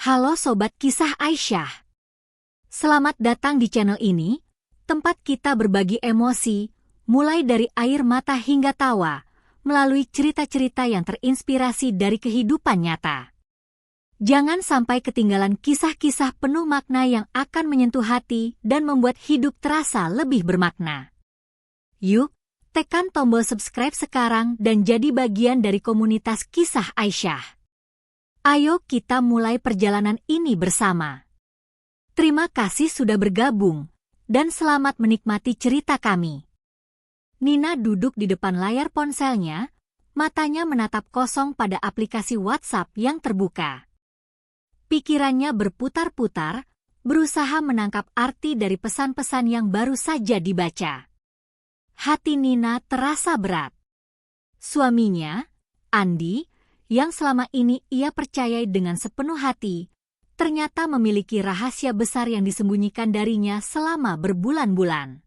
Halo Sobat Kisah Aisyah. Selamat datang di channel ini, tempat kita berbagi emosi, mulai dari air mata hingga tawa, melalui cerita-cerita yang terinspirasi dari kehidupan nyata. Jangan sampai ketinggalan kisah-kisah penuh makna yang akan menyentuh hati dan membuat hidup terasa lebih bermakna. Yuk, tekan tombol subscribe sekarang dan jadi bagian dari komunitas Kisah Aisyah. Ayo kita mulai perjalanan ini bersama. Terima kasih sudah bergabung, dan selamat menikmati cerita kami. Nina duduk di depan layar ponselnya, matanya menatap kosong pada aplikasi WhatsApp yang terbuka. Pikirannya berputar-putar, berusaha menangkap arti dari pesan-pesan yang baru saja dibaca. Hati Nina terasa berat. Suaminya, Andi, yang selama ini ia percayai dengan sepenuh hati, ternyata memiliki rahasia besar yang disembunyikan darinya selama berbulan-bulan.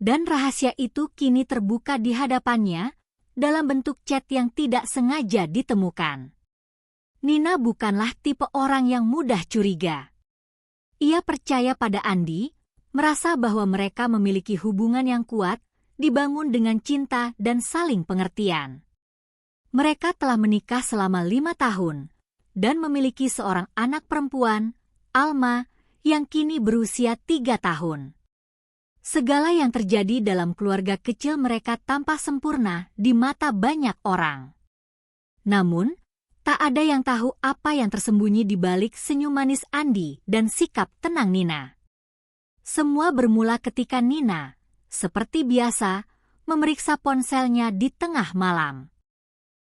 Dan rahasia itu kini terbuka di hadapannya dalam bentuk chat yang tidak sengaja ditemukan. Nina bukanlah tipe orang yang mudah curiga. Ia percaya pada Andi, merasa bahwa mereka memiliki hubungan yang kuat, dibangun dengan cinta dan saling pengertian. Mereka telah menikah selama 5 tahun dan memiliki seorang anak perempuan, Alma, yang kini berusia 3 tahun. Segala yang terjadi dalam keluarga kecil mereka tampak sempurna di mata banyak orang. Namun, tak ada yang tahu apa yang tersembunyi di balik senyum manis Andi dan sikap tenang Nina. Semua bermula ketika Nina, seperti biasa, memeriksa ponselnya di tengah malam.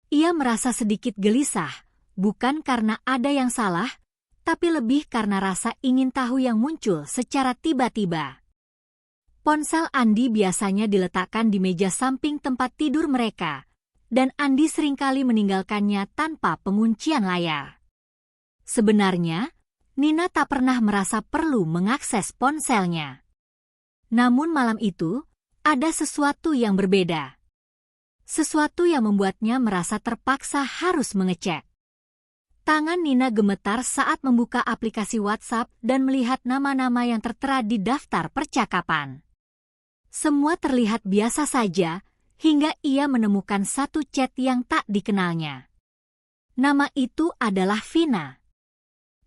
Ia merasa sedikit gelisah, bukan karena ada yang salah, tapi lebih karena rasa ingin tahu yang muncul secara tiba-tiba. Ponsel Andi biasanya diletakkan di meja samping tempat tidur mereka, dan Andi seringkali meninggalkannya tanpa penguncian layar. Sebenarnya, Nina tak pernah merasa perlu mengakses ponselnya. Namun malam itu, ada sesuatu yang berbeda. Sesuatu yang membuatnya merasa terpaksa harus mengecek. Tangan Nina gemetar saat membuka aplikasi WhatsApp dan melihat nama-nama yang tertera di daftar percakapan. Semua terlihat biasa saja, hingga ia menemukan satu chat yang tak dikenalnya. Nama itu adalah Vina.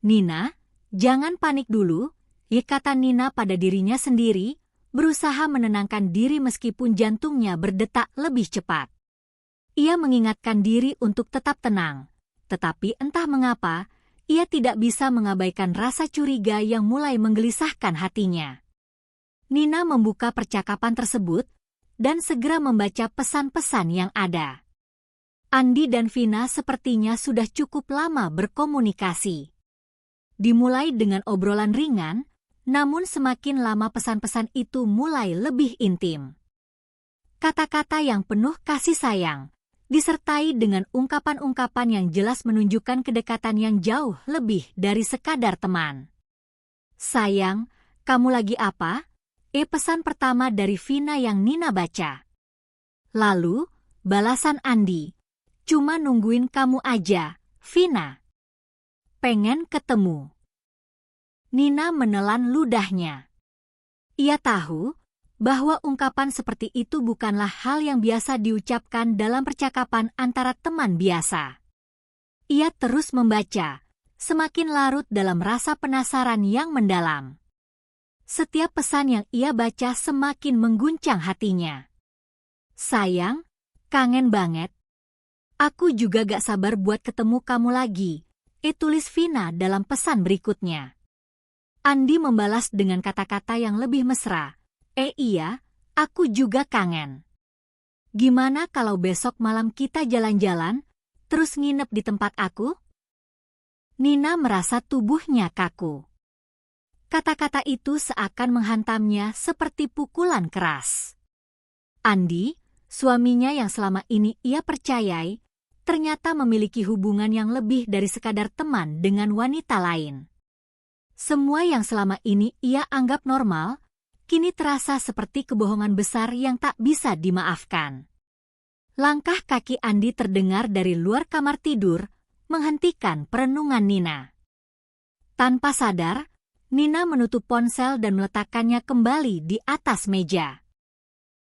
"Nina, jangan panik dulu," kata Nina pada dirinya sendiri, berusaha menenangkan diri meskipun jantungnya berdetak lebih cepat. Ia mengingatkan diri untuk tetap tenang, tetapi entah mengapa, ia tidak bisa mengabaikan rasa curiga yang mulai menggelisahkan hatinya. Nina membuka percakapan tersebut dan segera membaca pesan-pesan yang ada. Andi dan Vina sepertinya sudah cukup lama berkomunikasi. Dimulai dengan obrolan ringan, namun semakin lama pesan-pesan itu mulai lebih intim. Kata-kata yang penuh kasih sayang, disertai dengan ungkapan-ungkapan yang jelas menunjukkan kedekatan yang jauh lebih dari sekadar teman. "Sayang, kamu lagi apa?" Pesan pertama dari Vina yang Nina baca. Lalu, balasan Andi, "Cuma nungguin kamu aja, Vina. Pengen ketemu." Nina menelan ludahnya. Ia tahu bahwa ungkapan seperti itu bukanlah hal yang biasa diucapkan dalam percakapan antara teman biasa. Ia terus membaca, semakin larut dalam rasa penasaran yang mendalam. Setiap pesan yang ia baca semakin mengguncang hatinya. "Sayang, kangen banget. Aku juga gak sabar buat ketemu kamu lagi," tulis Vina dalam pesan berikutnya. Andi membalas dengan kata-kata yang lebih mesra. Iya, aku juga kangen. Gimana kalau besok malam kita jalan-jalan, terus nginep di tempat aku?" Nina merasa tubuhnya kaku. Kata-kata itu seakan menghantamnya seperti pukulan keras. Andi, suaminya yang selama ini ia percayai, ternyata memiliki hubungan yang lebih dari sekadar teman dengan wanita lain. Semua yang selama ini ia anggap normal, kini terasa seperti kebohongan besar yang tak bisa dimaafkan. Langkah kaki Andi terdengar dari luar kamar tidur, menghentikan perenungan Nina. Tanpa sadar, Nina menutup ponsel dan meletakkannya kembali di atas meja.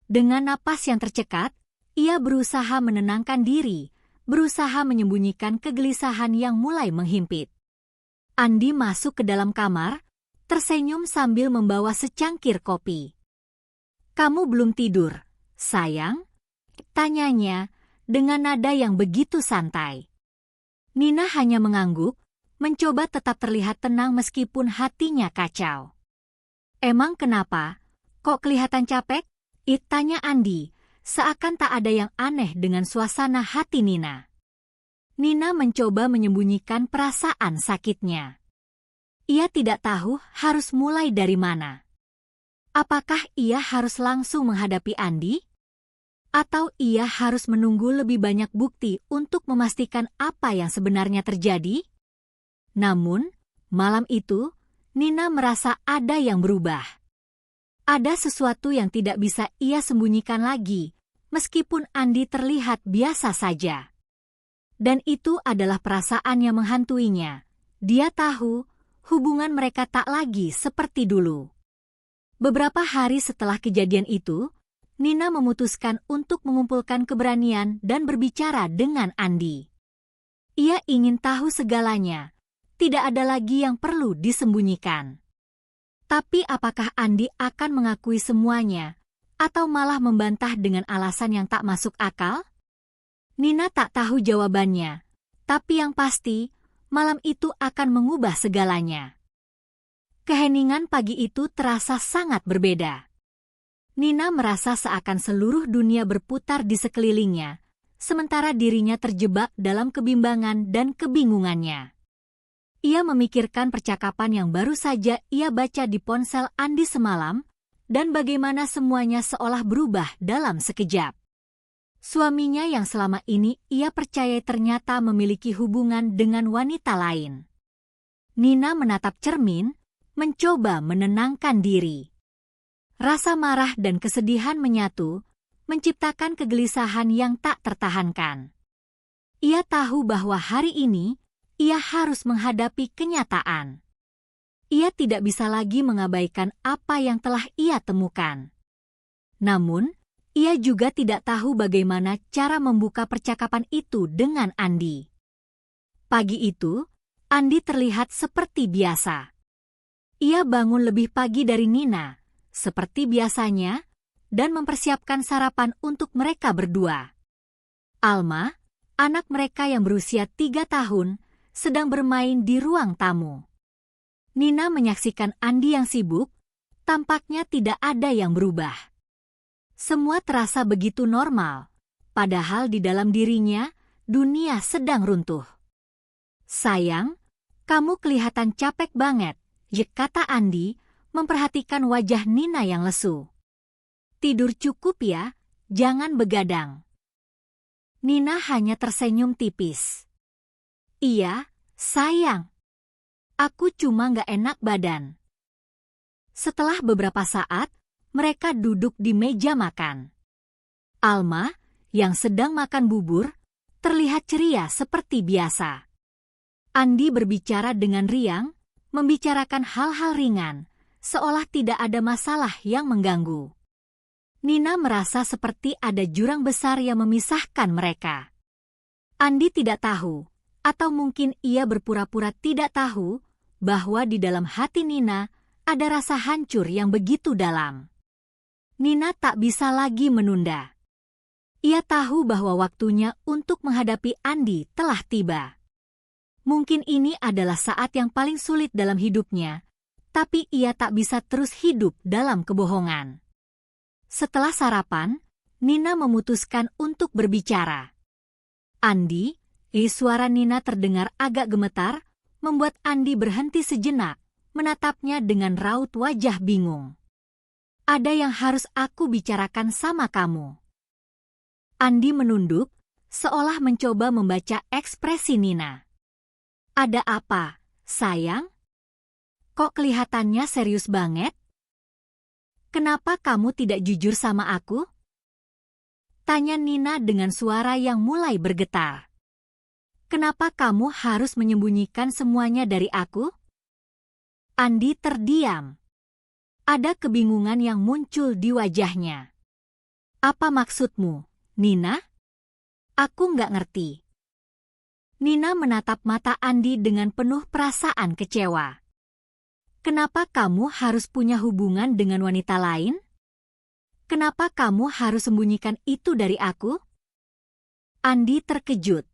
Dengan napas yang tercekat, ia berusaha menenangkan diri, berusaha menyembunyikan kegelisahan yang mulai menghimpit. Andi masuk ke dalam kamar, tersenyum sambil membawa secangkir kopi. "Kamu belum tidur, sayang?" tanyanya dengan nada yang begitu santai. Nina hanya mengangguk, mencoba tetap terlihat tenang meskipun hatinya kacau. "Emang kenapa? Kok kelihatan capek?" tanya Andi, seakan tak ada yang aneh dengan suasana hati Nina. Nina mencoba menyembunyikan perasaan sakitnya. Ia tidak tahu harus mulai dari mana. Apakah ia harus langsung menghadapi Andi? Atau ia harus menunggu lebih banyak bukti untuk memastikan apa yang sebenarnya terjadi? Namun, malam itu, Nina merasa ada yang berubah. Ada sesuatu yang tidak bisa ia sembunyikan lagi, meskipun Andi terlihat biasa saja. Dan itu adalah perasaan yang menghantuinya. Dia tahu, hubungan mereka tak lagi seperti dulu. Beberapa hari setelah kejadian itu, Nina memutuskan untuk mengumpulkan keberanian dan berbicara dengan Andi. Ia ingin tahu segalanya. Tidak ada lagi yang perlu disembunyikan. Tapi apakah Andi akan mengakui semuanya, atau malah membantah dengan alasan yang tak masuk akal? Nina tak tahu jawabannya, tapi yang pasti, malam itu akan mengubah segalanya. Keheningan pagi itu terasa sangat berbeda. Nina merasa seakan seluruh dunia berputar di sekelilingnya, sementara dirinya terjebak dalam kebimbangan dan kebingungannya. Ia memikirkan percakapan yang baru saja ia baca di ponsel Andi semalam, dan bagaimana semuanya seolah berubah dalam sekejap. Suaminya yang selama ini ia percayai ternyata memiliki hubungan dengan wanita lain. Nina menatap cermin, mencoba menenangkan diri. Rasa marah dan kesedihan menyatu, menciptakan kegelisahan yang tak tertahankan. Ia tahu bahwa hari ini, ia harus menghadapi kenyataan. Ia tidak bisa lagi mengabaikan apa yang telah ia temukan. Namun, ia juga tidak tahu bagaimana cara membuka percakapan itu dengan Andi. Pagi itu, Andi terlihat seperti biasa. Ia bangun lebih pagi dari Nina, seperti biasanya, dan mempersiapkan sarapan untuk mereka berdua. Alma, anak mereka yang berusia 3 tahun, sedang bermain di ruang tamu. Nina menyaksikan Andi yang sibuk, tampaknya tidak ada yang berubah. Semua terasa begitu normal, padahal di dalam dirinya, dunia sedang runtuh. "Sayang, kamu kelihatan capek banget," kata Andi, memperhatikan wajah Nina yang lesu. "Tidur cukup ya, jangan begadang." Nina hanya tersenyum tipis. "Iya, sayang. Aku cuma gak enak badan." Setelah beberapa saat, mereka duduk di meja makan. Alma, yang sedang makan bubur, terlihat ceria seperti biasa. Andi berbicara dengan riang, membicarakan hal-hal ringan, seolah tidak ada masalah yang mengganggu. Nina merasa seperti ada jurang besar yang memisahkan mereka. Andi tidak tahu, atau mungkin ia berpura-pura tidak tahu, bahwa di dalam hati Nina ada rasa hancur yang begitu dalam. Nina tak bisa lagi menunda. Ia tahu bahwa waktunya untuk menghadapi Andi telah tiba. Mungkin ini adalah saat yang paling sulit dalam hidupnya, tapi ia tak bisa terus hidup dalam kebohongan. Setelah sarapan, Nina memutuskan untuk berbicara. "Andi," suara Nina terdengar agak gemetar, membuat Andi berhenti sejenak, menatapnya dengan raut wajah bingung. "Ada yang harus aku bicarakan sama kamu." Andi menunduk, seolah mencoba membaca ekspresi Nina. "Ada apa, sayang? Kok kelihatannya serius banget? Kenapa kamu tidak jujur sama aku?" tanya Nina dengan suara yang mulai bergetar. "Kenapa kamu harus menyembunyikan semuanya dari aku?" Andi terdiam. Ada kebingungan yang muncul di wajahnya. Apa maksudmu, Nina? Aku nggak ngerti. Nina menatap mata Andi dengan penuh perasaan kecewa. Kenapa kamu harus punya hubungan dengan wanita lain? Kenapa kamu harus sembunyikan itu dari aku? Andi terkejut.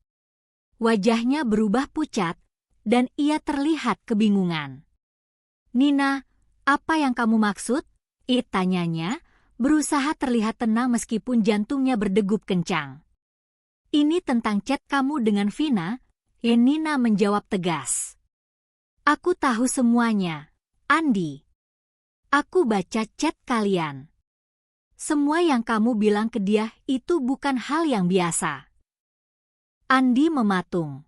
Wajahnya berubah pucat, dan ia terlihat kebingungan. Nina, apa yang kamu maksud? Tanyanya, berusaha terlihat tenang meskipun jantungnya berdegup kencang. Ini tentang chat kamu dengan Vina, Nina menjawab tegas. Aku tahu semuanya, Andi. Aku baca chat kalian. Semua yang kamu bilang ke dia itu bukan hal yang biasa. Andi mematung.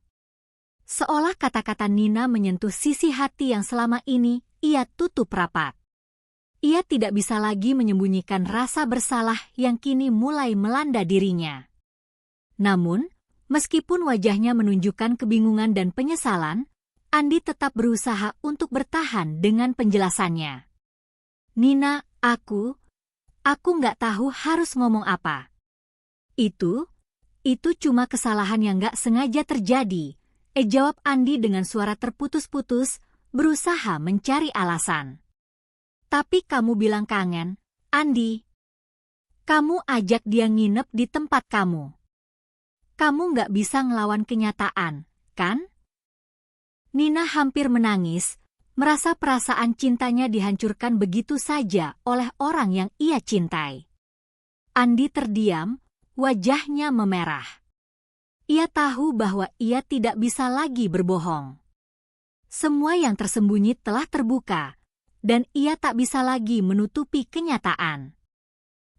Seolah kata-kata Nina menyentuh sisi hati yang selama ini ia tutup rapat. Ia tidak bisa lagi menyembunyikan rasa bersalah yang kini mulai melanda dirinya. Namun, meskipun wajahnya menunjukkan kebingungan dan penyesalan, Andi tetap berusaha untuk bertahan dengan penjelasannya. Nina, aku nggak tahu harus ngomong apa. Itu cuma kesalahan yang nggak sengaja terjadi, jawab Andi dengan suara terputus-putus, berusaha mencari alasan. Tapi kamu bilang kangen, Andi. Kamu ajak dia nginep di tempat kamu. Kamu nggak bisa ngelawan kenyataan, kan? Nina hampir menangis, merasa perasaan cintanya dihancurkan begitu saja oleh orang yang ia cintai. Andi terdiam, wajahnya memerah. Ia tahu bahwa ia tidak bisa lagi berbohong. Semua yang tersembunyi telah terbuka, dan ia tak bisa lagi menutupi kenyataan.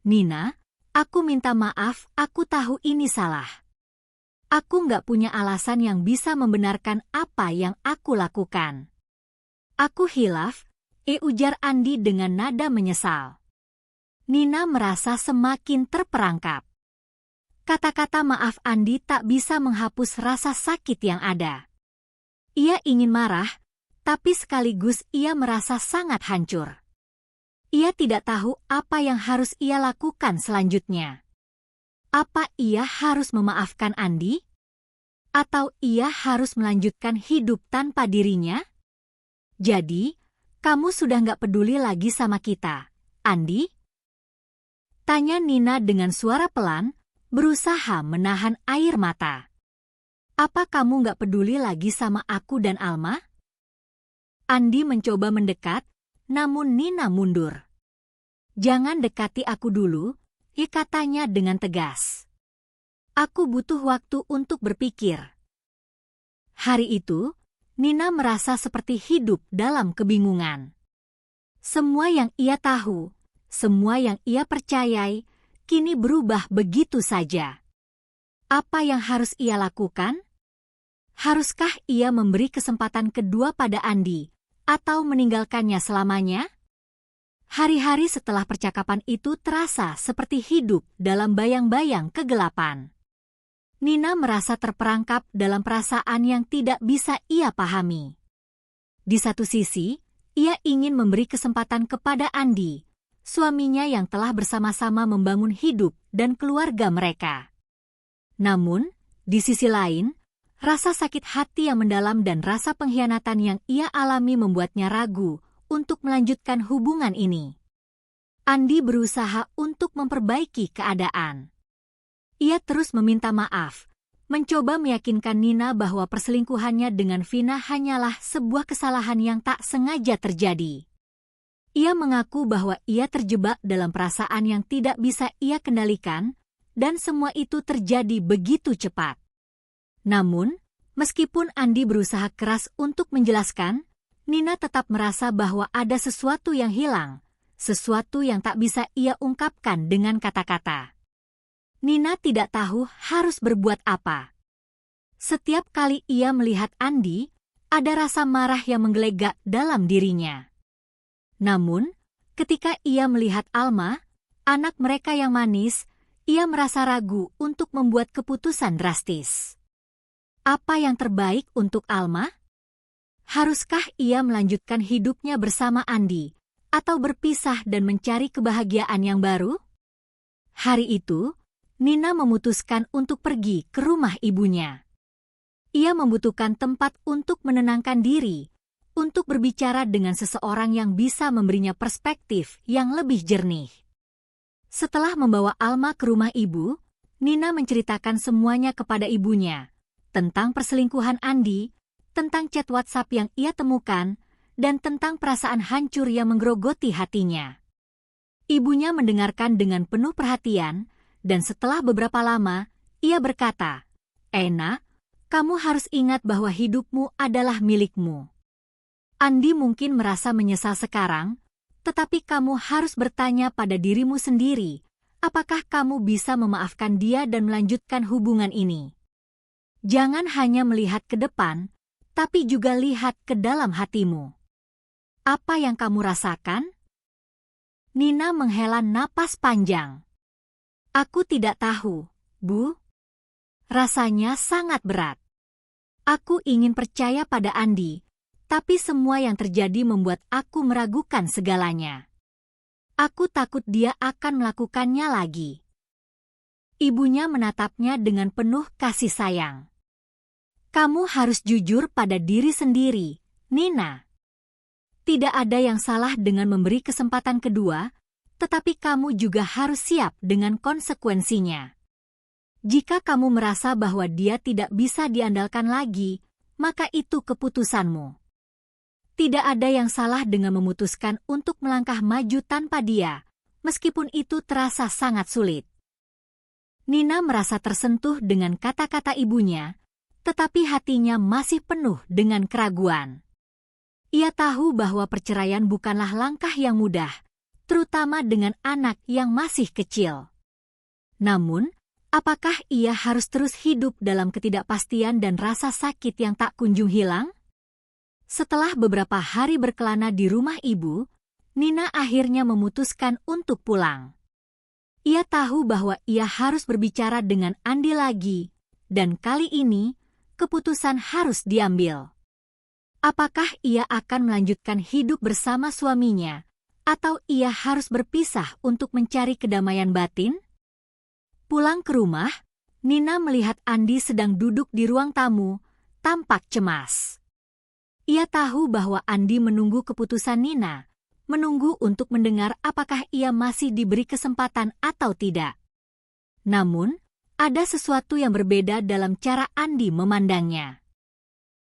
Nina, aku minta maaf, aku tahu ini salah. Aku nggak punya alasan yang bisa membenarkan apa yang aku lakukan. Aku hilaf, ujar Andi dengan nada menyesal. Nina merasa semakin terperangkap. Kata-kata maaf Andi tak bisa menghapus rasa sakit yang ada. Ia ingin marah, tapi sekaligus ia merasa sangat hancur. Ia tidak tahu apa yang harus ia lakukan selanjutnya. Apa ia harus memaafkan Andi? Atau ia harus melanjutkan hidup tanpa dirinya? Jadi, kamu sudah nggak peduli lagi sama kita, Andi? Tanya Nina dengan suara pelan, berusaha menahan air mata. Apa kamu nggak peduli lagi sama aku dan Alma? Andi mencoba mendekat, namun Nina mundur. Jangan dekati aku dulu, katanya dengan tegas. Aku butuh waktu untuk berpikir. Hari itu, Nina merasa seperti hidup dalam kebingungan. Semua yang ia tahu, semua yang ia percayai, kini berubah begitu saja. Apa yang harus ia lakukan? Haruskah ia memberi kesempatan kedua pada Andi, atau meninggalkannya selamanya? Hari-hari setelah percakapan itu terasa seperti hidup dalam bayang-bayang kegelapan. Nina merasa terperangkap dalam perasaan yang tidak bisa ia pahami. Di satu sisi, ia ingin memberi kesempatan kepada Andi, suaminya yang telah bersama-sama membangun hidup dan keluarga mereka. Namun, di sisi lain, rasa sakit hati yang mendalam dan rasa pengkhianatan yang ia alami membuatnya ragu untuk melanjutkan hubungan ini. Andi berusaha untuk memperbaiki keadaan. Ia terus meminta maaf, mencoba meyakinkan Nina bahwa perselingkuhannya dengan Vina hanyalah sebuah kesalahan yang tak sengaja terjadi. Ia mengaku bahwa ia terjebak dalam perasaan yang tidak bisa ia kendalikan, dan semua itu terjadi begitu cepat. Namun, meskipun Andi berusaha keras untuk menjelaskan, Nina tetap merasa bahwa ada sesuatu yang hilang, sesuatu yang tak bisa ia ungkapkan dengan kata-kata. Nina tidak tahu harus berbuat apa. Setiap kali ia melihat Andi, ada rasa marah yang menggelegak dalam dirinya. Namun, ketika ia melihat Alma, anak mereka yang manis, ia merasa ragu untuk membuat keputusan drastis. Apa yang terbaik untuk Alma? Haruskah ia melanjutkan hidupnya bersama Andi, atau berpisah dan mencari kebahagiaan yang baru? Hari itu, Nina memutuskan untuk pergi ke rumah ibunya. Ia membutuhkan tempat untuk menenangkan diri, untuk berbicara dengan seseorang yang bisa memberinya perspektif yang lebih jernih. Setelah membawa Alma ke rumah ibu, Nina menceritakan semuanya kepada ibunya, tentang perselingkuhan Andi, tentang chat WhatsApp yang ia temukan, dan tentang perasaan hancur yang menggerogoti hatinya. Ibunya mendengarkan dengan penuh perhatian, dan setelah beberapa lama, ia berkata, "Ena, kamu harus ingat bahwa hidupmu adalah milikmu. Andi mungkin merasa menyesal sekarang, tetapi kamu harus bertanya pada dirimu sendiri, apakah kamu bisa memaafkan dia dan melanjutkan hubungan ini. Jangan hanya melihat ke depan, tapi juga lihat ke dalam hatimu. Apa yang kamu rasakan?" Nina menghela napas panjang. "Aku tidak tahu, Bu. Rasanya sangat berat. Aku ingin percaya pada Andi, tapi semua yang terjadi membuat aku meragukan segalanya. Aku takut dia akan melakukannya lagi." Ibunya menatapnya dengan penuh kasih sayang. "Kamu harus jujur pada diri sendiri, Nina. Tidak ada yang salah dengan memberi kesempatan kedua, tetapi kamu juga harus siap dengan konsekuensinya. Jika kamu merasa bahwa dia tidak bisa diandalkan lagi, maka itu keputusanmu. Tidak ada yang salah dengan memutuskan untuk melangkah maju tanpa dia, meskipun itu terasa sangat sulit." Nina merasa tersentuh dengan kata-kata ibunya, tetapi hatinya masih penuh dengan keraguan. Ia tahu bahwa perceraian bukanlah langkah yang mudah, terutama dengan anak yang masih kecil. Namun, apakah ia harus terus hidup dalam ketidakpastian dan rasa sakit yang tak kunjung hilang? Setelah beberapa hari berkelana di rumah ibu, Nina akhirnya memutuskan untuk pulang. Ia tahu bahwa ia harus berbicara dengan Andi lagi, dan kali ini, keputusan harus diambil. Apakah ia akan melanjutkan hidup bersama suaminya, atau ia harus berpisah untuk mencari kedamaian batin? Pulang ke rumah, Nina melihat Andi sedang duduk di ruang tamu, tampak cemas. Ia tahu bahwa Andi menunggu keputusan Nina, menunggu untuk mendengar apakah ia masih diberi kesempatan atau tidak. Namun, ada sesuatu yang berbeda dalam cara Andi memandangnya.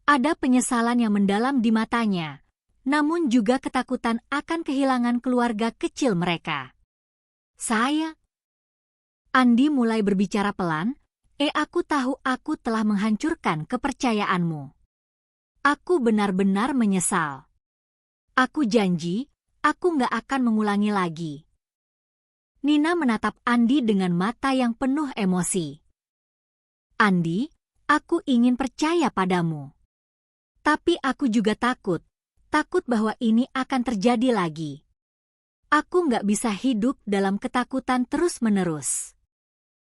Ada penyesalan yang mendalam di matanya, namun juga ketakutan akan kehilangan keluarga kecil mereka. Andi mulai berbicara pelan, aku tahu aku telah menghancurkan kepercayaanmu. Aku benar-benar menyesal. Aku janji, aku nggak akan mengulangi lagi." Nina menatap Andi dengan mata yang penuh emosi. "Andi, aku ingin percaya padamu. Tapi aku juga takut bahwa ini akan terjadi lagi. Aku nggak bisa hidup dalam ketakutan terus-menerus.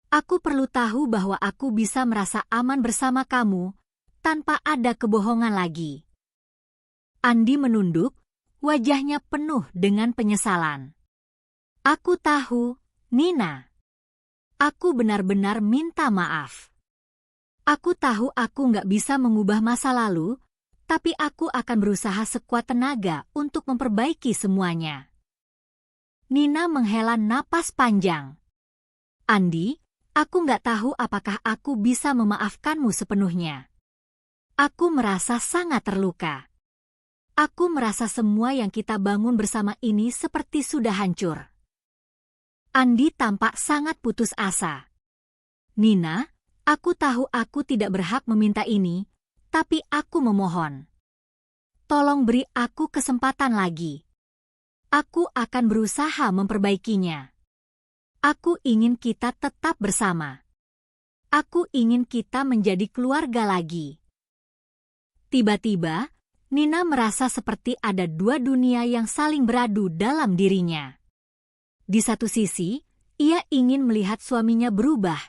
Aku perlu tahu bahwa aku bisa merasa aman bersama kamu, tanpa ada kebohongan lagi." Andi menunduk, wajahnya penuh dengan penyesalan. "Aku tahu, Nina. Aku benar-benar minta maaf. Aku tahu aku nggak bisa mengubah masa lalu, tapi aku akan berusaha sekuat tenaga untuk memperbaiki semuanya." Nina menghela napas panjang. "Andi, aku nggak tahu apakah aku bisa memaafkanmu sepenuhnya. Aku merasa sangat terluka. Aku merasa semua yang kita bangun bersama ini seperti sudah hancur." Andi tampak sangat putus asa. "Nina, aku tahu aku tidak berhak meminta ini, tapi aku memohon. Tolong beri aku kesempatan lagi. Aku akan berusaha memperbaikinya. Aku ingin kita tetap bersama. Aku ingin kita menjadi keluarga lagi." Tiba-tiba, Nina merasa seperti ada dua dunia yang saling beradu dalam dirinya. Di satu sisi, ia ingin melihat suaminya berubah,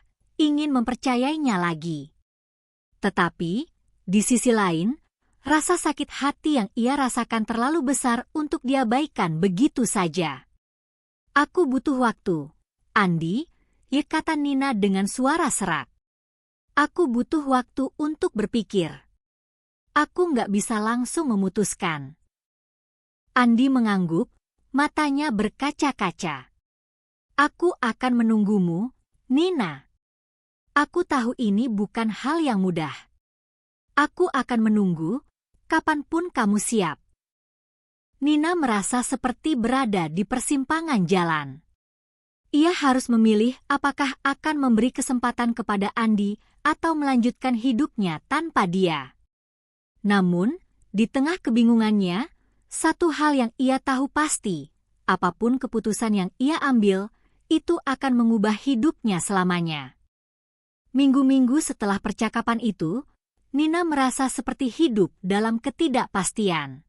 ingin mempercayainya lagi. Tetapi, di sisi lain, Rasa sakit hati yang ia rasakan terlalu besar untuk diabaikan begitu saja. Aku butuh waktu, Andi, kata Nina dengan suara serak. Aku butuh waktu untuk berpikir. Aku nggak bisa langsung memutuskan. Andi mengangguk, matanya berkaca-kaca. Aku akan menunggumu, Nina. Aku tahu ini bukan hal yang mudah. Aku akan menunggu, kapanpun kamu siap. Nina merasa seperti berada di persimpangan jalan. Ia harus memilih apakah akan memberi kesempatan kepada Andi atau melanjutkan hidupnya tanpa dia. Namun, di tengah kebingungannya, satu hal yang ia tahu pasti, apapun keputusan yang ia ambil, itu akan mengubah hidupnya selamanya. Minggu-minggu setelah percakapan itu, Nina merasa seperti hidup dalam ketidakpastian.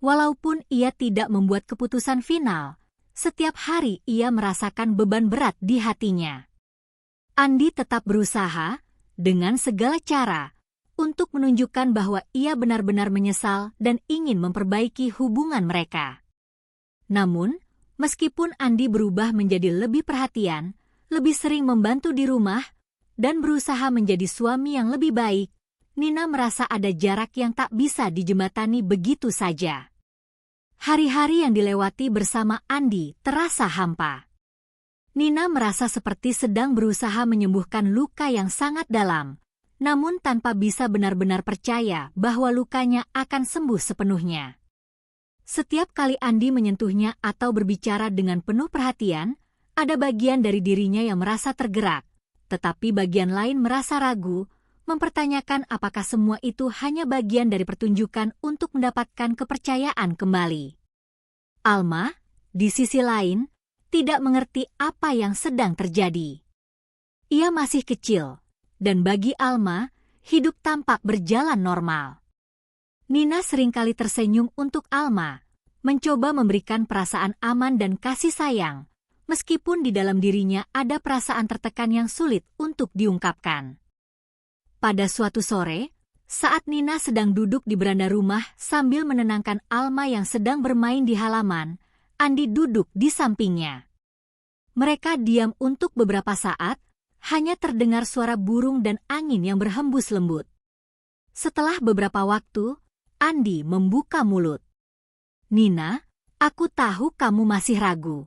Walaupun ia tidak membuat keputusan final, setiap hari ia merasakan beban berat di hatinya. Andi tetap berusaha, dengan segala cara, untuk menunjukkan bahwa ia benar-benar menyesal dan ingin memperbaiki hubungan mereka. Namun, meskipun Andi berubah menjadi lebih perhatian, lebih sering membantu di rumah, dan berusaha menjadi suami yang lebih baik, Nina merasa ada jarak yang tak bisa dijembatani begitu saja. Hari-hari yang dilewati bersama Andi terasa hampa. Nina merasa seperti sedang berusaha menyembuhkan luka yang sangat dalam, namun tanpa bisa benar-benar percaya bahwa lukanya akan sembuh sepenuhnya. Setiap kali Andi menyentuhnya atau berbicara dengan penuh perhatian, ada bagian dari dirinya yang merasa tergerak, tetapi bagian lain merasa ragu, mempertanyakan apakah semua itu hanya bagian dari pertunjukan untuk mendapatkan kepercayaan kembali. Alma, di sisi lain, tidak mengerti apa yang sedang terjadi. Ia masih kecil, dan bagi Alma, hidup tampak berjalan normal. Nina seringkali tersenyum untuk Alma, mencoba memberikan perasaan aman dan kasih sayang, meskipun di dalam dirinya ada perasaan tertekan yang sulit untuk diungkapkan. Pada suatu sore, saat Nina sedang duduk di beranda rumah sambil menenangkan Alma yang sedang bermain di halaman, Andi duduk di sampingnya. Mereka diam untuk beberapa saat, hanya terdengar suara burung dan angin yang berhembus lembut. Setelah beberapa waktu, Andi membuka mulut. Nina, aku tahu kamu masih ragu.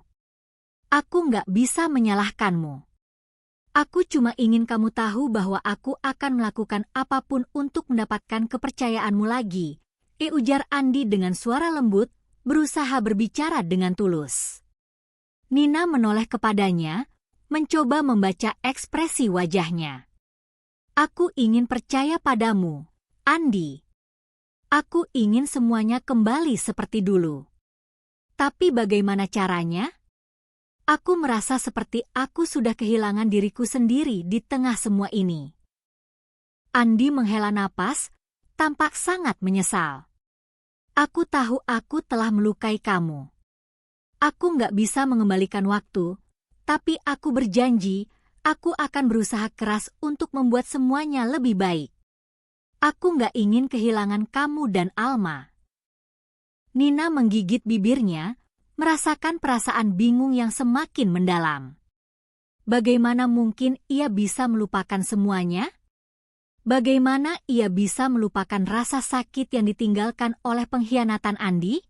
Aku nggak bisa menyalahkanmu. Aku cuma ingin kamu tahu bahwa aku akan melakukan apapun untuk mendapatkan kepercayaanmu lagi, ujar Andi dengan suara lembut, berusaha berbicara dengan tulus. Nina menoleh kepadanya, mencoba membaca ekspresi wajahnya. Aku ingin percaya padamu, Andi. Aku ingin semuanya kembali seperti dulu. Tapi bagaimana caranya? Aku merasa seperti aku sudah kehilangan diriku sendiri di tengah semua ini. Andi menghela napas, tampak sangat menyesal. Aku tahu aku telah melukai kamu. Aku nggak bisa mengembalikan waktu, tapi aku berjanji, aku akan berusaha keras untuk membuat semuanya lebih baik. Aku nggak ingin kehilangan kamu dan Alma. Nina menggigit bibirnya, merasakan perasaan bingung yang semakin mendalam. Bagaimana mungkin ia bisa melupakan semuanya? Bagaimana ia bisa melupakan rasa sakit yang ditinggalkan oleh pengkhianatan Andi?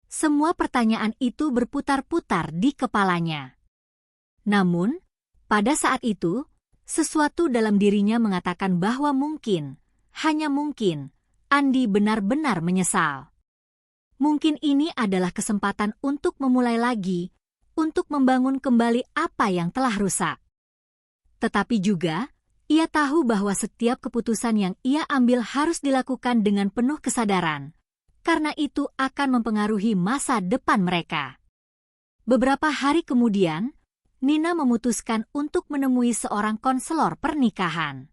Semua pertanyaan itu berputar-putar di kepalanya. Namun, pada saat itu, sesuatu dalam dirinya mengatakan bahwa mungkin, hanya mungkin, Andi benar-benar menyesal. Mungkin ini adalah kesempatan untuk memulai lagi, untuk membangun kembali apa yang telah rusak. Tetapi juga, ia tahu bahwa setiap keputusan yang ia ambil harus dilakukan dengan penuh kesadaran, karena itu akan mempengaruhi masa depan mereka. Beberapa hari kemudian, Nina memutuskan untuk menemui seorang konselor pernikahan.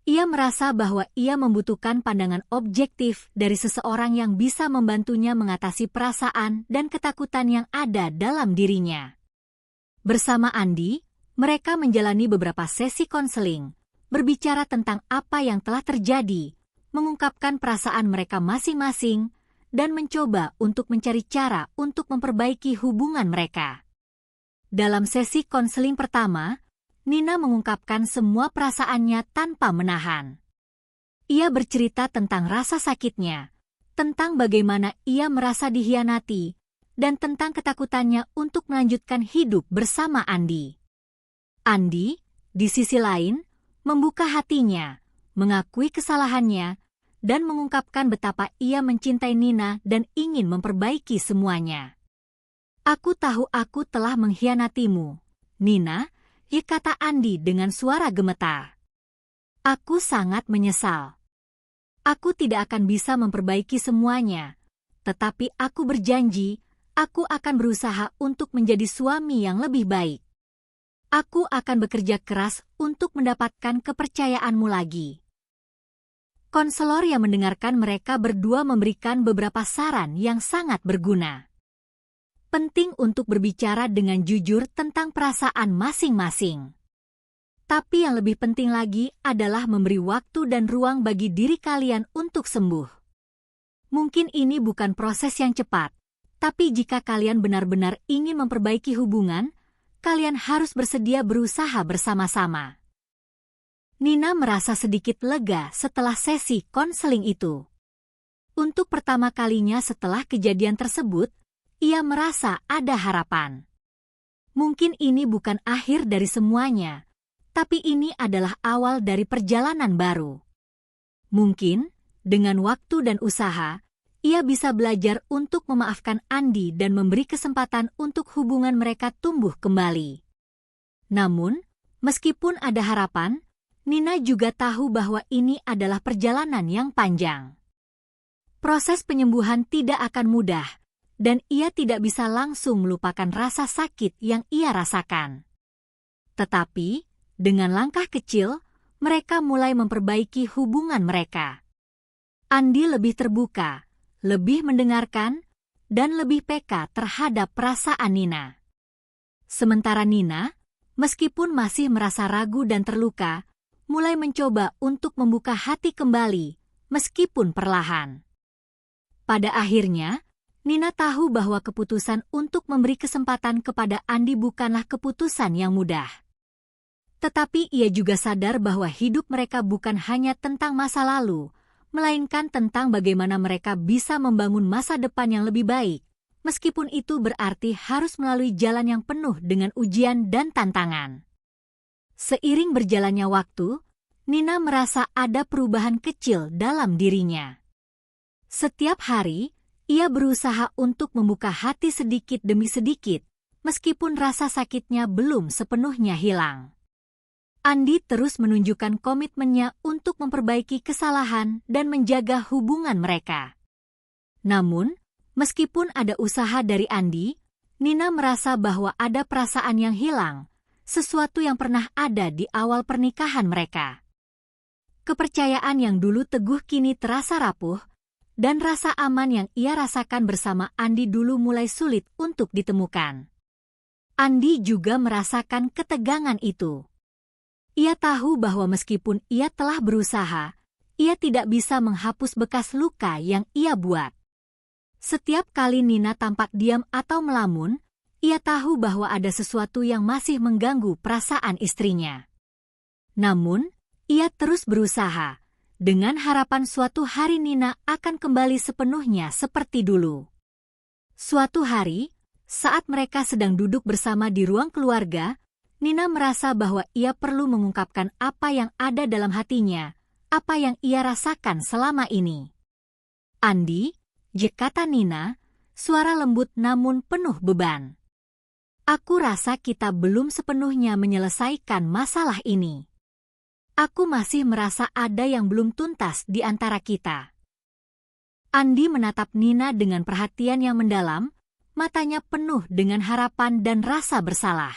Ia merasa bahwa ia membutuhkan pandangan objektif dari seseorang yang bisa membantunya mengatasi perasaan dan ketakutan yang ada dalam dirinya. Bersama Andi, mereka menjalani beberapa sesi konseling, berbicara tentang apa yang telah terjadi, mengungkapkan perasaan mereka masing-masing, dan mencoba untuk mencari cara untuk memperbaiki hubungan mereka. Dalam sesi konseling pertama, Nina mengungkapkan semua perasaannya tanpa menahan. Ia bercerita tentang rasa sakitnya, tentang bagaimana ia merasa dikhianati, dan tentang ketakutannya untuk melanjutkan hidup bersama Andi. Andi, di sisi lain, membuka hatinya, mengakui kesalahannya, dan mengungkapkan betapa ia mencintai Nina dan ingin memperbaiki semuanya. "Aku tahu aku telah mengkhianatimu, Nina," kata Andi dengan suara gemetar. "Aku sangat menyesal. Aku tidak akan bisa memperbaiki semuanya, tetapi aku berjanji, aku akan berusaha untuk menjadi suami yang lebih baik. Aku akan bekerja keras untuk mendapatkan kepercayaanmu lagi." Konselor yang mendengarkan mereka berdua memberikan beberapa saran yang sangat berguna. Penting untuk berbicara dengan jujur tentang perasaan masing-masing. Tapi yang lebih penting lagi adalah memberi waktu dan ruang bagi diri kalian untuk sembuh. Mungkin ini bukan proses yang cepat, tapi jika kalian benar-benar ingin memperbaiki hubungan, kalian harus bersedia berusaha bersama-sama. Nina merasa sedikit lega setelah sesi konseling itu. Untuk pertama kalinya setelah kejadian tersebut, ia merasa ada harapan. Mungkin ini bukan akhir dari semuanya, tapi ini adalah awal dari perjalanan baru. Mungkin, dengan waktu dan usaha, ia bisa belajar untuk memaafkan Andi dan memberi kesempatan untuk hubungan mereka tumbuh kembali. Namun, meskipun ada harapan, Nina juga tahu bahwa ini adalah perjalanan yang panjang. Proses penyembuhan tidak akan mudah, dan ia tidak bisa langsung melupakan rasa sakit yang ia rasakan. Tetapi, dengan langkah kecil, mereka mulai memperbaiki hubungan mereka. Andi lebih terbuka, lebih mendengarkan, dan lebih peka terhadap perasaan Nina. Sementara Nina, meskipun masih merasa ragu dan terluka, mulai mencoba untuk membuka hati kembali, meskipun perlahan. Pada akhirnya, Nina tahu bahwa keputusan untuk memberi kesempatan kepada Andi bukanlah keputusan yang mudah. Tetapi ia juga sadar bahwa hidup mereka bukan hanya tentang masa lalu, melainkan tentang bagaimana mereka bisa membangun masa depan yang lebih baik, meskipun itu berarti harus melalui jalan yang penuh dengan ujian dan tantangan. Seiring berjalannya waktu, Nina merasa ada perubahan kecil dalam dirinya. Setiap hari, ia berusaha untuk membuka hati sedikit demi sedikit, meskipun rasa sakitnya belum sepenuhnya hilang. Andi terus menunjukkan komitmennya untuk memperbaiki kesalahan dan menjaga hubungan mereka. Namun, meskipun ada usaha dari Andi, Nina merasa bahwa ada perasaan yang hilang, sesuatu yang pernah ada di awal pernikahan mereka. Kepercayaan yang dulu teguh kini terasa rapuh, dan rasa aman yang ia rasakan bersama Andi dulu mulai sulit untuk ditemukan. Andi juga merasakan ketegangan itu. Ia tahu bahwa meskipun ia telah berusaha, ia tidak bisa menghapus bekas luka yang ia buat. Setiap kali Nina tampak diam atau melamun, ia tahu bahwa ada sesuatu yang masih mengganggu perasaan istrinya. Namun, ia terus berusaha, dengan harapan suatu hari Nina akan kembali sepenuhnya seperti dulu. Suatu hari, saat mereka sedang duduk bersama di ruang keluarga, Nina merasa bahwa ia perlu mengungkapkan apa yang ada dalam hatinya, apa yang ia rasakan selama ini. "Andi," kata Nina, suara lembut namun penuh beban. "Aku rasa kita belum sepenuhnya menyelesaikan masalah ini. Aku masih merasa ada yang belum tuntas di antara kita." Andi menatap Nina dengan perhatian yang mendalam, matanya penuh dengan harapan dan rasa bersalah.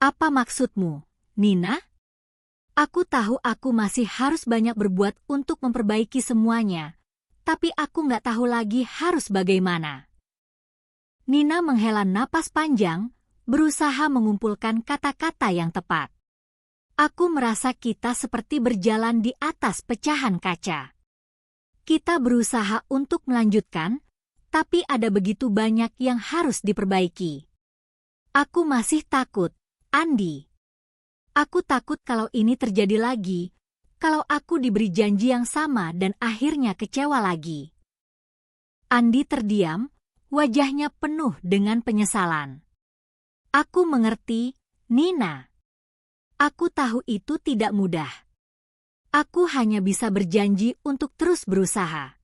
"Apa maksudmu, Nina? Aku tahu aku masih harus banyak berbuat untuk memperbaiki semuanya, tapi aku nggak tahu lagi harus bagaimana." Nina menghela napas panjang, berusaha mengumpulkan kata-kata yang tepat. "Aku merasa kita seperti berjalan di atas pecahan kaca. Kita berusaha untuk melanjutkan, tapi ada begitu banyak yang harus diperbaiki. Aku masih takut, Andi. Aku takut kalau ini terjadi lagi, kalau aku diberi janji yang sama dan akhirnya kecewa lagi. Andi terdiam, wajahnya penuh dengan penyesalan. Aku mengerti, Nina. Aku tahu itu tidak mudah. Aku hanya bisa berjanji untuk terus berusaha.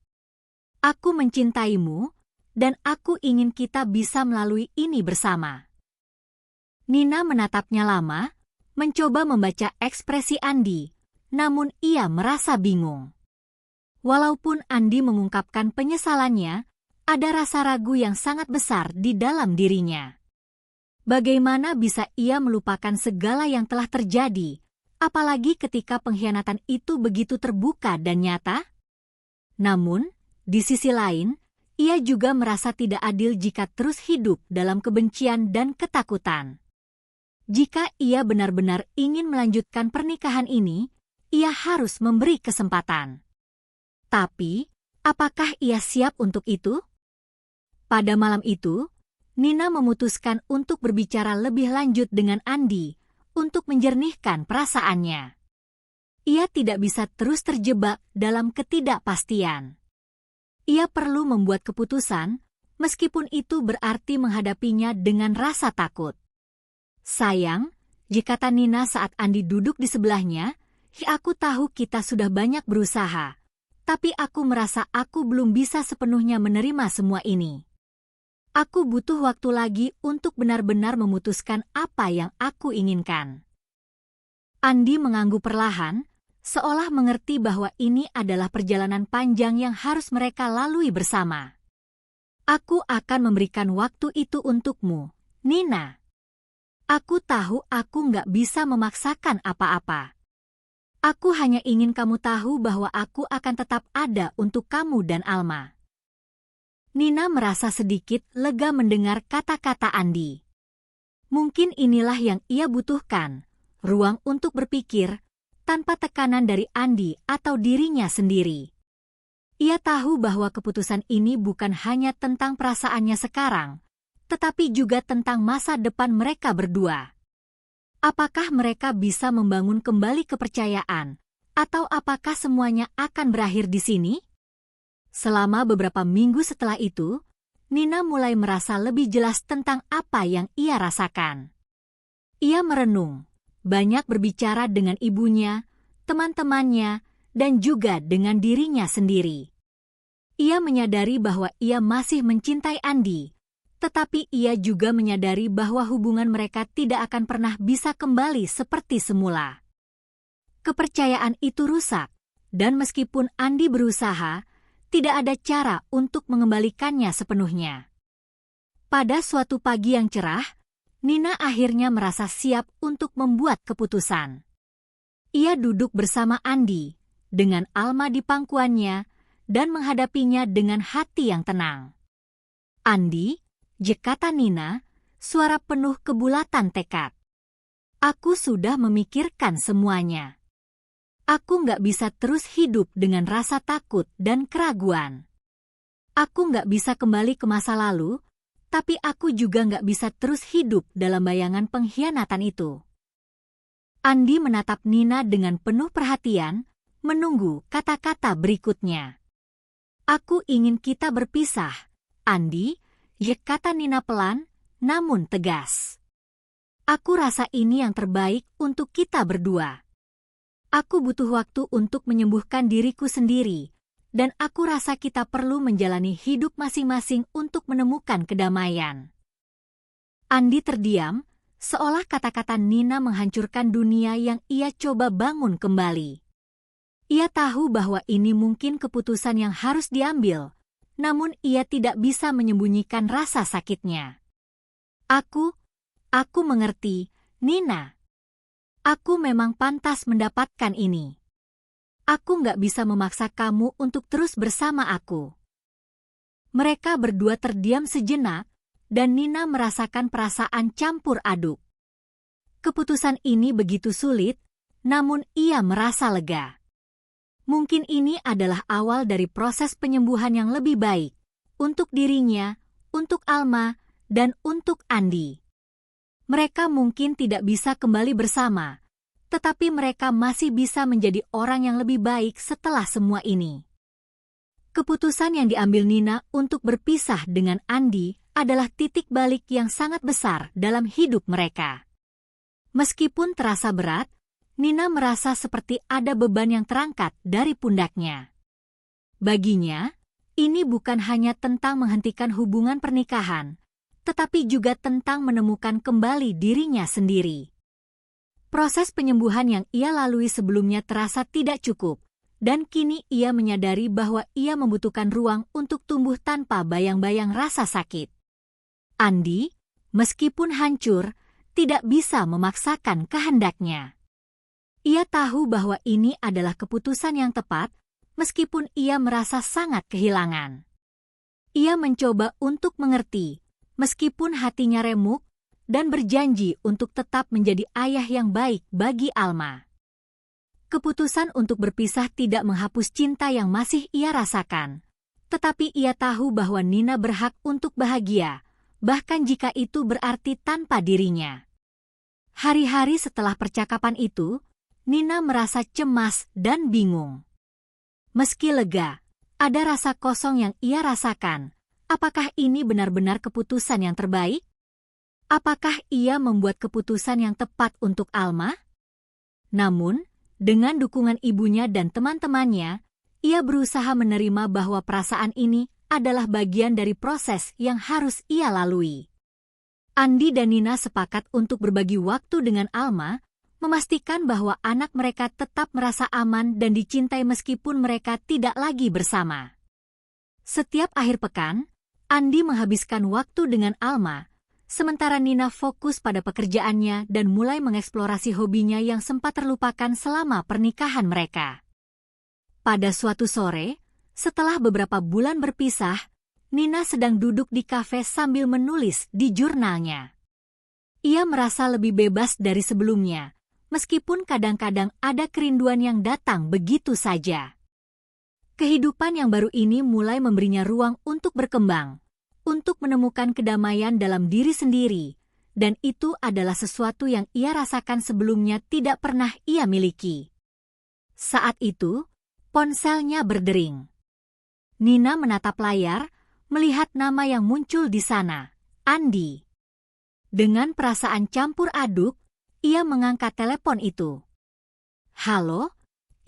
Aku mencintaimu, dan aku ingin kita bisa melalui ini bersama. Nina menatapnya lama, mencoba membaca ekspresi Andi, namun ia merasa bingung. Walaupun Andi mengungkapkan penyesalannya, ada rasa ragu yang sangat besar di dalam dirinya. Bagaimana bisa ia melupakan segala yang telah terjadi, apalagi ketika pengkhianatan itu begitu terbuka dan nyata? Namun, di sisi lain, ia juga merasa tidak adil jika terus hidup dalam kebencian dan ketakutan. Jika ia benar-benar ingin melanjutkan pernikahan ini, ia harus memberi kesempatan. Tapi, apakah ia siap untuk itu? Pada malam itu, Nina memutuskan untuk berbicara lebih lanjut dengan Andi untuk menjernihkan perasaannya. Ia tidak bisa terus terjebak dalam ketidakpastian. Ia perlu membuat keputusan, meskipun itu berarti menghadapinya dengan rasa takut. Sayang, kata Nina saat Andi duduk di sebelahnya, aku tahu kita sudah banyak berusaha. Tapi aku merasa aku belum bisa sepenuhnya menerima semua ini. Aku butuh waktu lagi untuk benar-benar memutuskan apa yang aku inginkan. Andi mengangguk perlahan, seolah mengerti bahwa ini adalah perjalanan panjang yang harus mereka lalui bersama. Aku akan memberikan waktu itu untukmu, Nina. Aku tahu aku nggak bisa memaksakan apa-apa. Aku hanya ingin kamu tahu bahwa aku akan tetap ada untuk kamu dan Alma. Nina merasa sedikit lega mendengar kata-kata Andi. Mungkin inilah yang ia butuhkan, ruang untuk berpikir, tanpa tekanan dari Andi atau dirinya sendiri. Ia tahu bahwa keputusan ini bukan hanya tentang perasaannya sekarang, tetapi juga tentang masa depan mereka berdua. Apakah mereka bisa membangun kembali kepercayaan, atau apakah semuanya akan berakhir di sini? Selama beberapa minggu setelah itu, Nina mulai merasa lebih jelas tentang apa yang ia rasakan. Ia merenung, banyak berbicara dengan ibunya, teman-temannya, dan juga dengan dirinya sendiri. Ia menyadari bahwa ia masih mencintai Andi, tetapi ia juga menyadari bahwa hubungan mereka tidak akan pernah bisa kembali seperti semula. Kepercayaan itu rusak, dan meskipun Andi berusaha, tidak ada cara untuk mengembalikannya sepenuhnya. Pada suatu pagi yang cerah, Nina akhirnya merasa siap untuk membuat keputusan. Ia duduk bersama Andi, dengan Alma di pangkuannya, dan menghadapinya dengan hati yang tenang. Andi, kata Nina, suara penuh kebulatan tekad. Aku sudah memikirkan semuanya. Aku nggak bisa terus hidup dengan rasa takut dan keraguan. Aku nggak bisa kembali ke masa lalu, tapi aku juga nggak bisa terus hidup dalam bayangan pengkhianatan itu. Andi menatap Nina dengan penuh perhatian, menunggu kata-kata berikutnya. Aku ingin kita berpisah, Andi, kata Nina pelan, namun tegas. Aku rasa ini yang terbaik untuk kita berdua. Aku butuh waktu untuk menyembuhkan diriku sendiri, dan aku rasa kita perlu menjalani hidup masing-masing untuk menemukan kedamaian. Andi terdiam, seolah kata-kata Nina menghancurkan dunia yang ia coba bangun kembali. Ia tahu bahwa ini mungkin keputusan yang harus diambil, namun ia tidak bisa menyembunyikan rasa sakitnya. Aku mengerti, Nina. Aku memang pantas mendapatkan ini. Aku nggak bisa memaksa kamu untuk terus bersama aku. Mereka berdua terdiam sejenak, dan Nina merasakan perasaan campur aduk. Keputusan ini begitu sulit, namun ia merasa lega. Mungkin ini adalah awal dari proses penyembuhan yang lebih baik untuk dirinya, untuk Alma, dan untuk Andi. Mereka mungkin tidak bisa kembali bersama, tetapi mereka masih bisa menjadi orang yang lebih baik setelah semua ini. Keputusan yang diambil Nina untuk berpisah dengan Andi adalah titik balik yang sangat besar dalam hidup mereka. Meskipun terasa berat, Nina merasa seperti ada beban yang terangkat dari pundaknya. Baginya, ini bukan hanya tentang menghentikan hubungan pernikahan, tetapi juga tentang menemukan kembali dirinya sendiri. Proses penyembuhan yang ia lalui sebelumnya terasa tidak cukup, dan kini ia menyadari bahwa ia membutuhkan ruang untuk tumbuh tanpa bayang-bayang rasa sakit. Andi, meskipun hancur, tidak bisa memaksakan kehendaknya. Ia tahu bahwa ini adalah keputusan yang tepat, meskipun ia merasa sangat kehilangan. Ia mencoba untuk mengerti, meskipun hatinya remuk, dan berjanji untuk tetap menjadi ayah yang baik bagi Alma. Keputusan untuk berpisah tidak menghapus cinta yang masih ia rasakan, tetapi ia tahu bahwa Nina berhak untuk bahagia, bahkan jika itu berarti tanpa dirinya. Hari-hari setelah percakapan itu, Nina merasa cemas dan bingung. Meski lega, ada rasa kosong yang ia rasakan. Apakah ini benar-benar keputusan yang terbaik? Apakah ia membuat keputusan yang tepat untuk Alma? Namun, dengan dukungan ibunya dan teman-temannya, ia berusaha menerima bahwa perasaan ini adalah bagian dari proses yang harus ia lalui. Andi dan Nina sepakat untuk berbagi waktu dengan Alma, memastikan bahwa anak mereka tetap merasa aman dan dicintai meskipun mereka tidak lagi bersama. Setiap akhir pekan, Andi menghabiskan waktu dengan Alma, sementara Nina fokus pada pekerjaannya dan mulai mengeksplorasi hobinya yang sempat terlupakan selama pernikahan mereka. Pada suatu sore, setelah beberapa bulan berpisah, Nina sedang duduk di kafe sambil menulis di jurnalnya. Ia merasa lebih bebas dari sebelumnya, meskipun kadang-kadang ada kerinduan yang datang begitu saja. Kehidupan yang baru ini mulai memberinya ruang untuk berkembang, untuk menemukan kedamaian dalam diri sendiri, dan itu adalah sesuatu yang ia rasakan sebelumnya tidak pernah ia miliki. Saat itu, ponselnya berdering. Nina menatap layar, melihat nama yang muncul di sana, Andi. Dengan perasaan campur aduk, ia mengangkat telepon itu. "Halo?"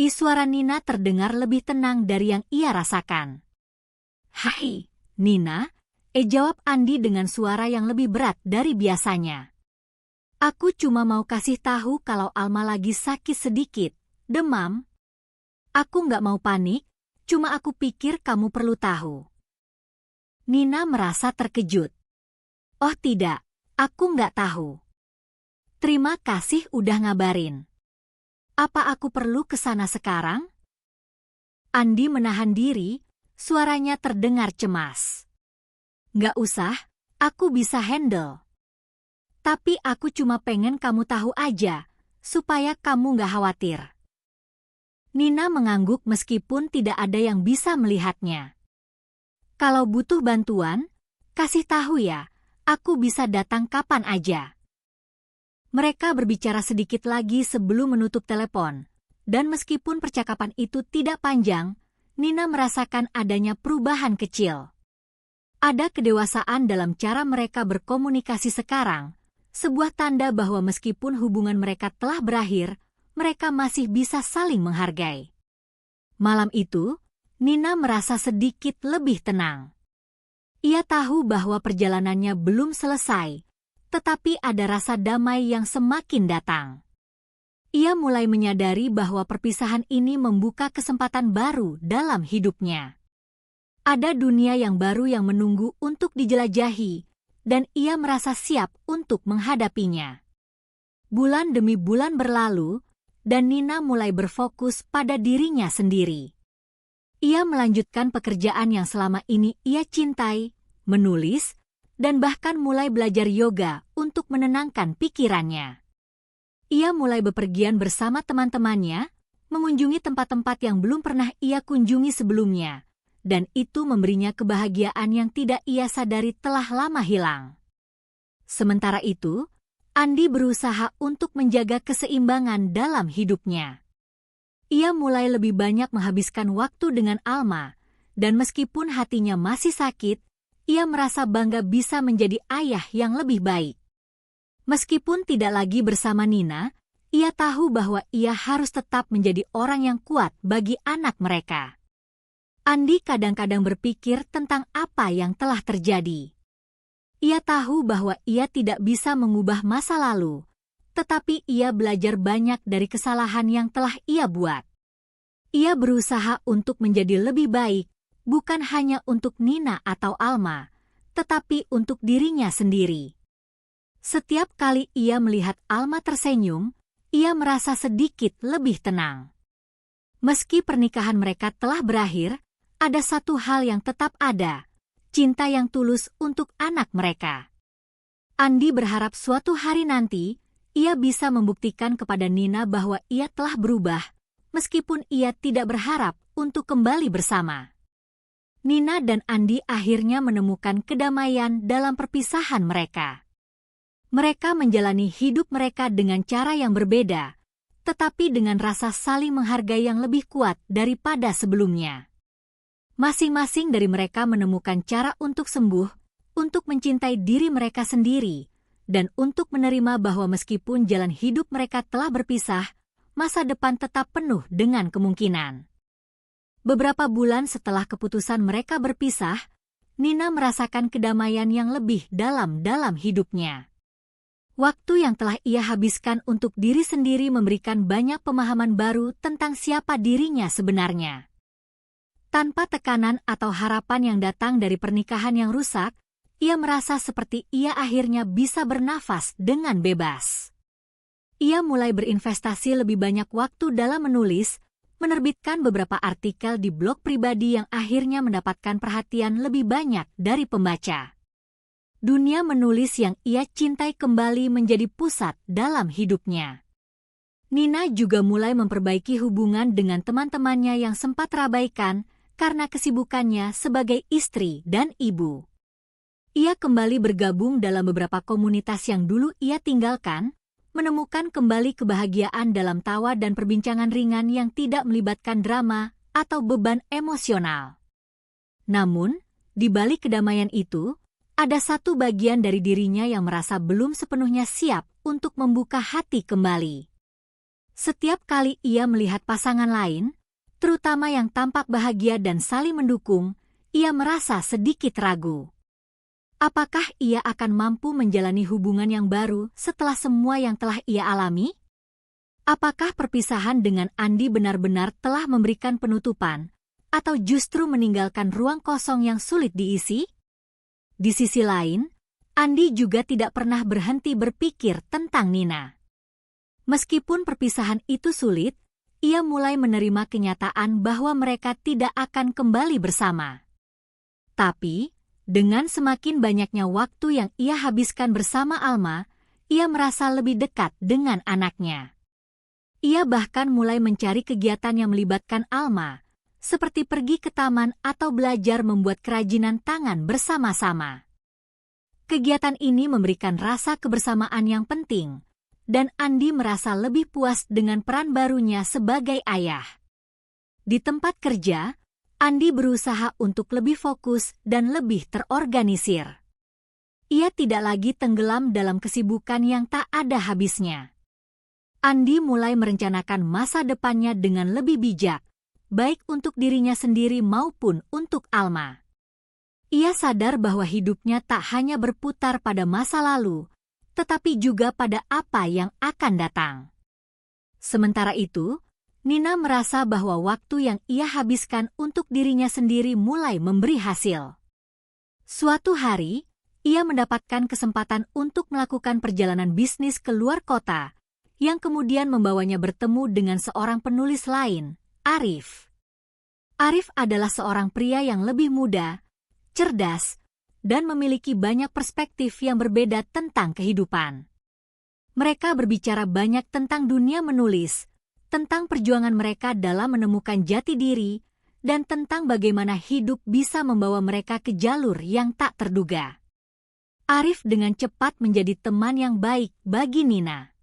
Suara Nina terdengar lebih tenang dari yang ia rasakan. "Hai, Nina," jawab Andi dengan suara yang lebih berat dari biasanya. "Aku cuma mau kasih tahu kalau Alma lagi sakit sedikit, demam. Aku nggak mau panik, cuma aku pikir kamu perlu tahu." Nina merasa terkejut. "Oh tidak, aku nggak tahu. Terima kasih udah ngabarin. Apa aku perlu ke sana sekarang?" Andi menahan diri, suaranya terdengar cemas. "Nggak usah, aku bisa handle. Tapi aku cuma pengen kamu tahu aja, supaya kamu nggak khawatir." Nina mengangguk meskipun tidak ada yang bisa melihatnya. "Kalau butuh bantuan, kasih tahu ya, aku bisa datang kapan aja." Mereka berbicara sedikit lagi sebelum menutup telepon, dan meskipun percakapan itu tidak panjang, Nina merasakan adanya perubahan kecil. Ada kedewasaan dalam cara mereka berkomunikasi sekarang, sebuah tanda bahwa meskipun hubungan mereka telah berakhir, mereka masih bisa saling menghargai. Malam itu, Nina merasa sedikit lebih tenang. Ia tahu bahwa perjalanannya belum selesai, tetapi ada rasa damai yang semakin datang. Ia mulai menyadari bahwa perpisahan ini membuka kesempatan baru dalam hidupnya. Ada dunia yang baru yang menunggu untuk dijelajahi, dan ia merasa siap untuk menghadapinya. Bulan demi bulan berlalu, dan Nina mulai berfokus pada dirinya sendiri. Ia melanjutkan pekerjaan yang selama ini ia cintai, menulis, dan bahkan mulai belajar yoga untuk menenangkan pikirannya. Ia mulai bepergian bersama teman-temannya, mengunjungi tempat-tempat yang belum pernah ia kunjungi sebelumnya, dan itu memberinya kebahagiaan yang tidak ia sadari telah lama hilang. Sementara itu, Andi berusaha untuk menjaga keseimbangan dalam hidupnya. Ia mulai lebih banyak menghabiskan waktu dengan Alma, dan meskipun hatinya masih sakit, ia merasa bangga bisa menjadi ayah yang lebih baik. Meskipun tidak lagi bersama Nina, ia tahu bahwa ia harus tetap menjadi orang yang kuat bagi anak mereka. Andi kadang-kadang berpikir tentang apa yang telah terjadi. Ia tahu bahwa ia tidak bisa mengubah masa lalu, tetapi ia belajar banyak dari kesalahan yang telah ia buat. Ia berusaha untuk menjadi lebih baik, bukan hanya untuk Nina atau Alma, tetapi untuk dirinya sendiri. Setiap kali ia melihat Alma tersenyum, ia merasa sedikit lebih tenang. Meski pernikahan mereka telah berakhir, ada satu hal yang tetap ada, cinta yang tulus untuk anak mereka. Andi berharap suatu hari nanti, ia bisa membuktikan kepada Nina bahwa ia telah berubah, meskipun ia tidak berharap untuk kembali bersama. Nina dan Andi akhirnya menemukan kedamaian dalam perpisahan mereka. Mereka menjalani hidup mereka dengan cara yang berbeda, tetapi dengan rasa saling menghargai yang lebih kuat daripada sebelumnya. Masing-masing dari mereka menemukan cara untuk sembuh, untuk mencintai diri mereka sendiri, dan untuk menerima bahwa meskipun jalan hidup mereka telah berpisah, masa depan tetap penuh dengan kemungkinan. Beberapa bulan setelah keputusan mereka berpisah, Nina merasakan kedamaian yang lebih dalam hidupnya. Waktu yang telah ia habiskan untuk diri sendiri memberikan banyak pemahaman baru tentang siapa dirinya sebenarnya. Tanpa tekanan atau harapan yang datang dari pernikahan yang rusak, ia merasa seperti ia akhirnya bisa bernafas dengan bebas. Ia mulai berinvestasi lebih banyak waktu dalam menulis, menerbitkan beberapa artikel di blog pribadi yang akhirnya mendapatkan perhatian lebih banyak dari pembaca. Dunia menulis yang ia cintai kembali menjadi pusat dalam hidupnya. Nina juga mulai memperbaiki hubungan dengan teman-temannya yang sempat terabaikan karena kesibukannya sebagai istri dan ibu. Ia kembali bergabung dalam beberapa komunitas yang dulu ia tinggalkan, menemukan kembali kebahagiaan dalam tawa dan perbincangan ringan yang tidak melibatkan drama atau beban emosional. Namun, di balik kedamaian itu, ada satu bagian dari dirinya yang merasa belum sepenuhnya siap untuk membuka hati kembali. Setiap kali ia melihat pasangan lain, terutama yang tampak bahagia dan saling mendukung, ia merasa sedikit ragu. Apakah ia akan mampu menjalani hubungan yang baru setelah semua yang telah ia alami? Apakah perpisahan dengan Andi benar-benar telah memberikan penutupan, atau justru meninggalkan ruang kosong yang sulit diisi? Di sisi lain, Andi juga tidak pernah berhenti berpikir tentang Nina. Meskipun perpisahan itu sulit, ia mulai menerima kenyataan bahwa mereka tidak akan kembali bersama. Tapi, dengan semakin banyaknya waktu yang ia habiskan bersama Alma, ia merasa lebih dekat dengan anaknya. Ia bahkan mulai mencari kegiatan yang melibatkan Alma, seperti pergi ke taman atau belajar membuat kerajinan tangan bersama-sama. Kegiatan ini memberikan rasa kebersamaan yang penting, dan Andi merasa lebih puas dengan peran barunya sebagai ayah. Di tempat kerja, Andi berusaha untuk lebih fokus dan lebih terorganisir. Ia tidak lagi tenggelam dalam kesibukan yang tak ada habisnya. Andi mulai merencanakan masa depannya dengan lebih bijak, baik untuk dirinya sendiri maupun untuk Alma. Ia sadar bahwa hidupnya tak hanya berputar pada masa lalu, tetapi juga pada apa yang akan datang. Sementara itu, Nina merasa bahwa waktu yang ia habiskan untuk dirinya sendiri mulai memberi hasil. Suatu hari, ia mendapatkan kesempatan untuk melakukan perjalanan bisnis ke luar kota, yang kemudian membawanya bertemu dengan seorang penulis lain, Arif. Arif adalah seorang pria yang lebih muda, cerdas, dan memiliki banyak perspektif yang berbeda tentang kehidupan. Mereka berbicara banyak tentang dunia menulis, tentang perjuangan mereka dalam menemukan jati diri, dan tentang bagaimana hidup bisa membawa mereka ke jalur yang tak terduga. Arif dengan cepat menjadi teman yang baik bagi Nina.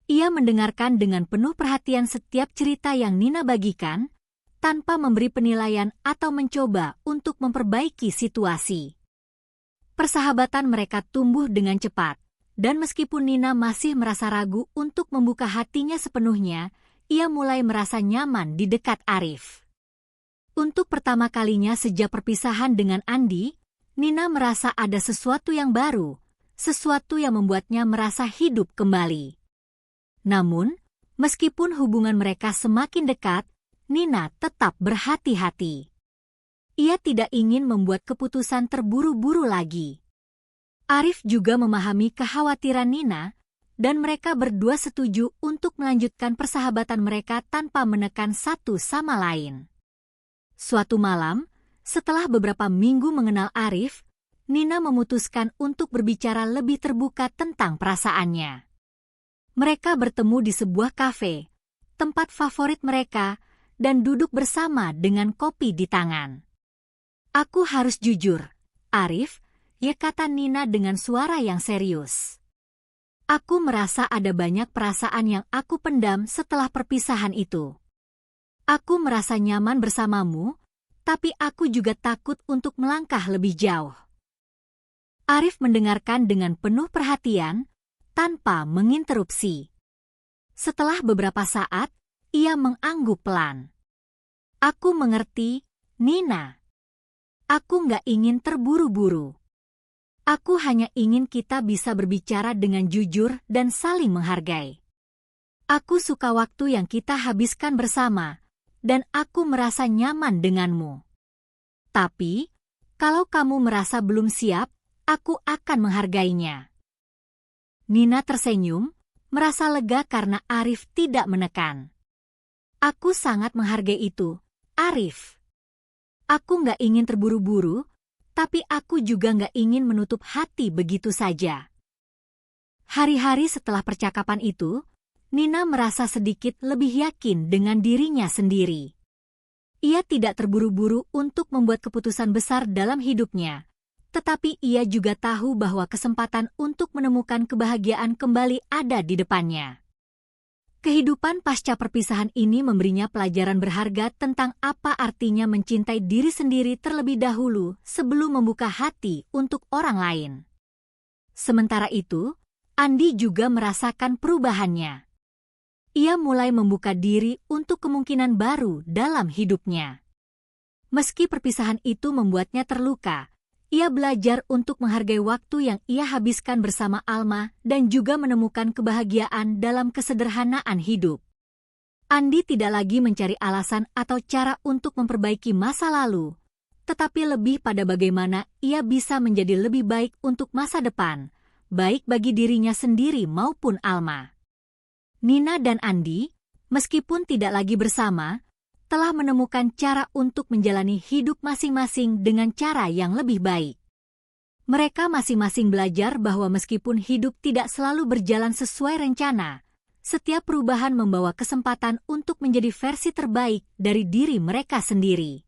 Ia mendengarkan dengan penuh perhatian setiap cerita yang Nina bagikan, tanpa memberi penilaian atau mencoba untuk memperbaiki situasi. Persahabatan mereka tumbuh dengan cepat, dan meskipun Nina masih merasa ragu untuk membuka hatinya sepenuhnya, ia mulai merasa nyaman di dekat Arif. Untuk pertama kalinya sejak perpisahan dengan Andi, Nina merasa ada sesuatu yang baru, sesuatu yang membuatnya merasa hidup kembali. Namun, meskipun hubungan mereka semakin dekat, Nina tetap berhati-hati. Ia tidak ingin membuat keputusan terburu-buru lagi. Arif juga memahami kekhawatiran Nina, dan mereka berdua setuju untuk melanjutkan persahabatan mereka tanpa menekan satu sama lain. Suatu malam, setelah beberapa minggu mengenal Arif, Nina memutuskan untuk berbicara lebih terbuka tentang perasaannya. Mereka bertemu di sebuah kafe, tempat favorit mereka, dan duduk bersama dengan kopi di tangan. "Aku harus jujur, Arif," ya kata Nina dengan suara yang serius. "Aku merasa ada banyak perasaan yang aku pendam setelah perpisahan itu. Aku merasa nyaman bersamamu, tapi aku juga takut untuk melangkah lebih jauh." Arif mendengarkan dengan penuh perhatian, tanpa menginterupsi. Setelah beberapa saat, ia mengangguk pelan. "Aku mengerti, Nina. Aku nggak ingin terburu-buru. Aku hanya ingin kita bisa berbicara dengan jujur dan saling menghargai. Aku suka waktu yang kita habiskan bersama, dan aku merasa nyaman denganmu. Tapi, kalau kamu merasa belum siap, aku akan menghargainya." Nina tersenyum, merasa lega karena Arif tidak menekan. "Aku sangat menghargai itu, Arif. Aku nggak ingin terburu-buru, tapi aku juga nggak ingin menutup hati begitu saja." Hari-hari setelah percakapan itu, Nina merasa sedikit lebih yakin dengan dirinya sendiri. Ia tidak terburu-buru untuk membuat keputusan besar dalam hidupnya, tetapi ia juga tahu bahwa kesempatan untuk menemukan kebahagiaan kembali ada di depannya. Kehidupan pasca perpisahan ini memberinya pelajaran berharga tentang apa artinya mencintai diri sendiri terlebih dahulu sebelum membuka hati untuk orang lain. Sementara itu, Andi juga merasakan perubahannya. Ia mulai membuka diri untuk kemungkinan baru dalam hidupnya. Meski perpisahan itu membuatnya terluka, ia belajar untuk menghargai waktu yang ia habiskan bersama Alma dan juga menemukan kebahagiaan dalam kesederhanaan hidup. Andi tidak lagi mencari alasan atau cara untuk memperbaiki masa lalu, tetapi lebih pada bagaimana ia bisa menjadi lebih baik untuk masa depan, baik bagi dirinya sendiri maupun Alma. Nina dan Andi, meskipun tidak lagi bersama, telah menemukan cara untuk menjalani hidup masing-masing dengan cara yang lebih baik. Mereka masing-masing belajar bahwa meskipun hidup tidak selalu berjalan sesuai rencana, setiap perubahan membawa kesempatan untuk menjadi versi terbaik dari diri mereka sendiri.